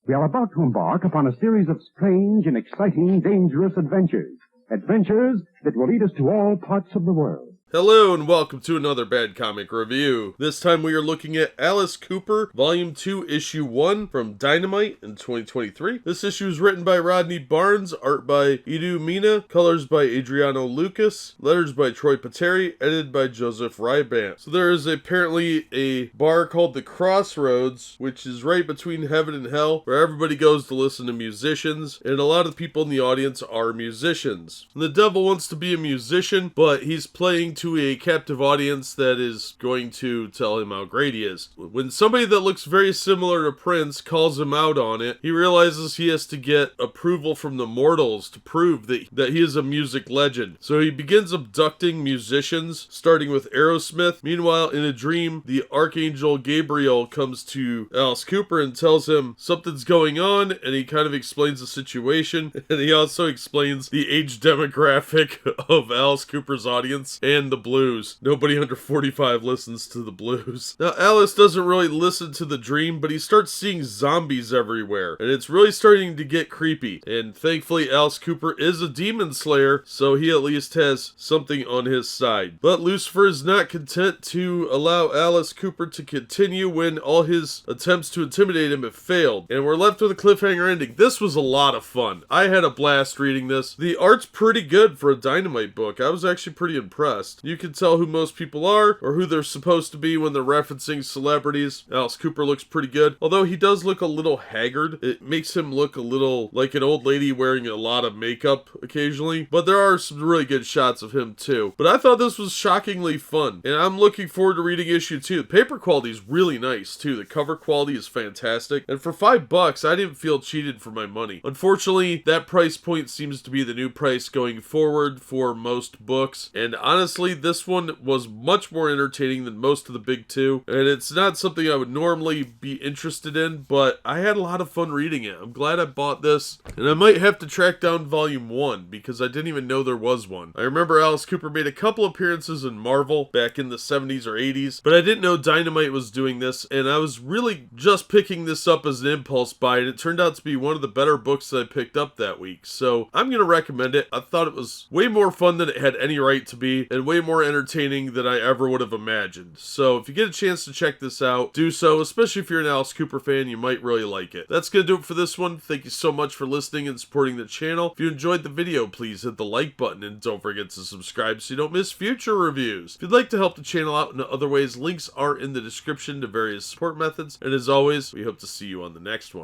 We are about to embark upon a series of strange and exciting, dangerous adventures. Adventures that will lead us to all parts of the world. Hello and welcome to another Bad Comic Review. This time we are looking at Alice Cooper, Volume 2, Issue 1 from Dynamite in 2023. This issue is written by Rodney Barnes, art by Edu Menna, colors by Adriano Lucas, letters by Troy Peteri, edited by Joseph Rybant. So there is apparently a bar called the Crossroads, which is right between heaven and hell, where everybody goes to listen to musicians, and a lot of the people in the audience are musicians. And the devil wants to be a musician, but he's playing to a captive audience that is going to tell him how great he is. When somebody that looks very similar to Prince calls him out on it, he realizes he has to get approval from the mortals to prove that he is a music legend. So he begins abducting musicians, starting with Aerosmith. Meanwhile, in a dream, the Archangel Gabriel comes to Alice Cooper and tells him something's going on, and he kind of explains the situation, and he also explains the age demographic of Alice Cooper's audience and the blues. Nobody under 45 listens to the blues. Now, Alice doesn't really listen to the dream, but he starts seeing zombies everywhere, and it's really starting to get creepy. And thankfully, Alice Cooper is a demon slayer, so he at least has something on his side. But Lucifer is not content to allow Alice Cooper to continue when all his attempts to intimidate him have failed, and we're left with a cliffhanger ending. This was a lot of fun. I had a blast reading this. The art's pretty good for a Dynamite book. I was actually pretty impressed. You can tell who most people are, or who they're supposed to be when they're referencing celebrities. Alice Cooper looks pretty good, although he does look a little haggard. It makes him look a little like an old lady wearing a lot of makeup occasionally, but there are some really good shots of him too. But I thought this was shockingly fun, and I'm looking forward to reading issue 2. The paper quality is really nice too. The cover quality is fantastic, and for $5, I didn't feel cheated for my money. Unfortunately, that price point seems to be the new price going forward for most books, and honestly, this one was much more entertaining than most of the big two, and it's not something I would normally be interested in, but I had a lot of fun reading it. I'm glad I bought this, and I might have to track down volume 1 because I didn't even know there was one. I remember Alice Cooper made a couple appearances in Marvel back in the 70s or 80s, but I didn't know Dynamite was doing this, and I was really just picking this up as an impulse buy, and it turned out to be one of the better books that I picked up that week, so I'm going to recommend it. I thought it was way more fun than it had any right to be, and way more entertaining than I ever would have imagined. So if you get a chance to check this out, do so, especially if you're an Alice Cooper fan. You might really like it. That's gonna do it for this one. Thank you so much for listening and supporting the channel. If you enjoyed the video, please hit the like button and don't forget to subscribe so you don't miss future reviews. If you'd like to help the channel out in other ways, links are in the description to various support methods, and as always, we hope to see you on the next one.